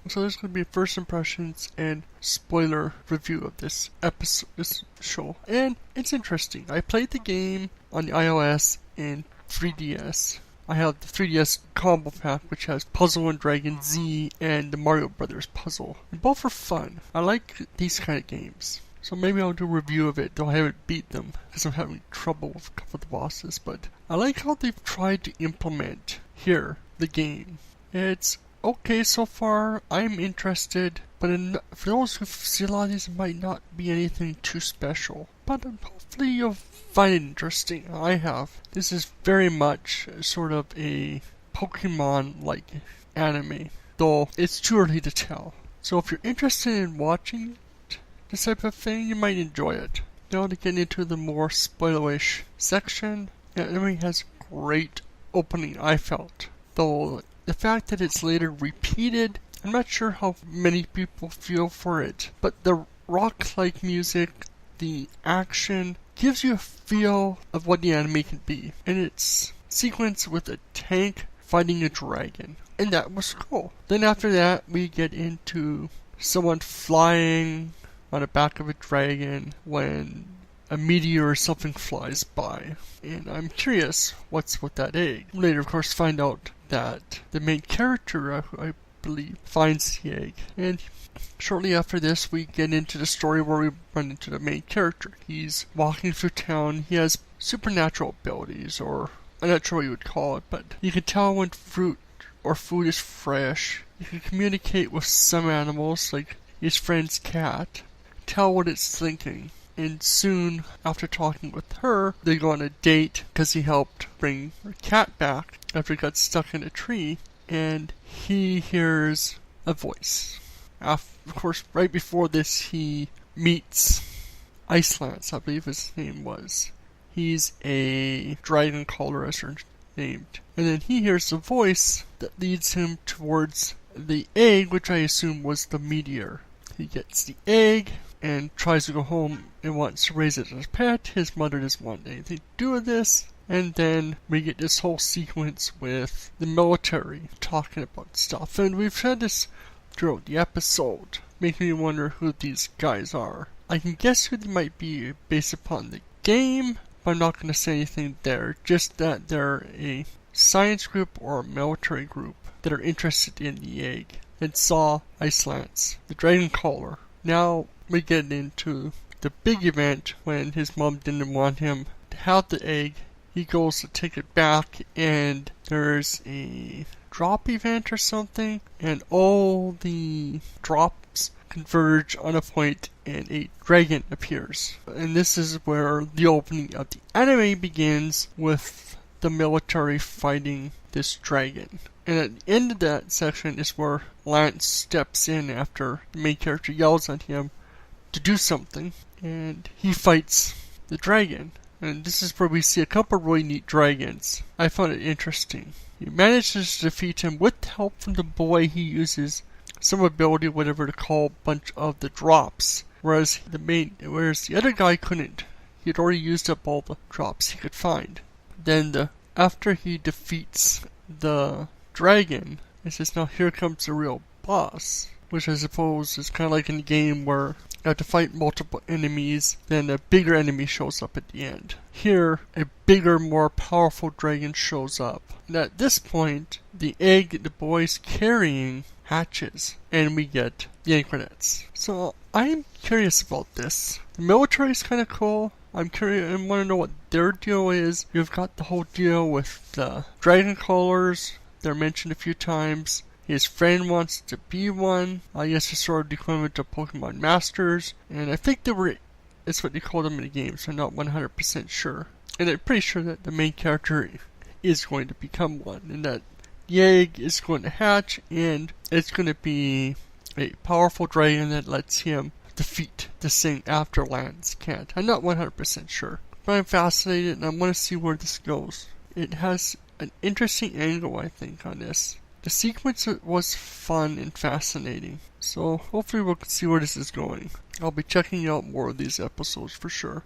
So there's going to be first impressions and spoiler review of this episode, this show. And it's interesting. I played the game on the iOS and 3DS. I have the 3DS combo pack, which has Puzzle and Dragon Z and the Mario Brothers puzzle. And both are fun. I like these kind of games. So maybe I'll do a review of it, though I haven't beat them, because I'm having trouble with a couple of the bosses. But I like how they've tried to implement here the game. It's okay so far. I'm interested, but for those who see a lot of these, it might not be anything too special. But hopefully you'll find it interesting. I have. This is very much sort of a Pokemon-like anime, though it's too early to tell. So if you're interested in watching this type of thing, you might enjoy it. Now to get into the more spoilerish section, the anime has great opening, I felt. Though the fact that it's later repeated, I'm not sure how many people feel for it. But the rock-like music, the action, gives you a feel of what the anime can be. And it's sequenced with a tank fighting a dragon. And that was cool. Then after that, we get into someone flying on the back of a dragon when a meteor or something flies by. And I'm curious what's with that egg. Later, of course, find out that the main character, I believe, finds the egg. And shortly after this, we get into the story where we run into the main character. He's walking through town. He has supernatural abilities, or I'm not sure what you would call it, but you can tell when fruit or food is fresh. You can communicate with some animals, like his friend's cat, tell what it's thinking. And soon, after talking with her, they go on a date because he helped bring her cat back after he got stuck in a tree. And he hears a voice. Of course, right before this, he meets Icelance, I believe his name was. He's a dragon caller, as her named. And then he hears a voice that leads him towards the egg, which I assume was the meteor. He gets the egg and tries to go home and wants to raise it as a pet. His mother doesn't want anything to do with this. And then we get this whole sequence with the military talking about stuff. And we've had this throughout the episode, making me wonder who these guys are. I can guess who they might be based upon the game, but I'm not going to say anything there. Just that they're a science group or a military group that are interested in the egg and saw Icelance, the dragon caller. Now we get into the big event when his mom didn't want him to have the egg. He goes to take it back, and there's a drop event or something, and all the drops converge on a point and a dragon appears. And this is where the opening of the anime begins, with the military fighting this dragon. And at the end of that section is where Lance steps in after the main character yells at him to do something, and he fights the dragon. And this is where we see a couple of really neat dragons. I found it interesting. He manages to defeat him with help from the boy. He uses some ability, whatever to call, a bunch of the drops, whereas the other guy couldn't. He had already used up all the drops he could find. Then after he defeats the dragon, it says, now here comes the real boss, which I suppose is kind of like in the game where you have to fight multiple enemies, then a bigger enemy shows up at the end. Here, a bigger, more powerful dragon shows up. And at this point, the egg the boy's carrying hatches, and we get the end credits. So I'm curious about this. The military is kind of cool. I'm curious and want to know what their deal is. You've got the whole deal with the dragon callers. They're mentioned a few times. His friend wants to be one. I guess it's sort of the equivalent of Pokemon Masters. And I think it's what they call them in the game, so I'm not 100% sure. And I'm pretty sure that the main character is going to become one, and that the egg is going to hatch, and it's going to be a powerful dragon that lets him defeat this thing after Lance can't. I'm not 100% sure, but I'm fascinated, and I want to see where this goes. It has an interesting angle, I think, on this. The sequence was fun and fascinating, so hopefully we'll see where this is going. I'll be checking out more of these episodes for sure.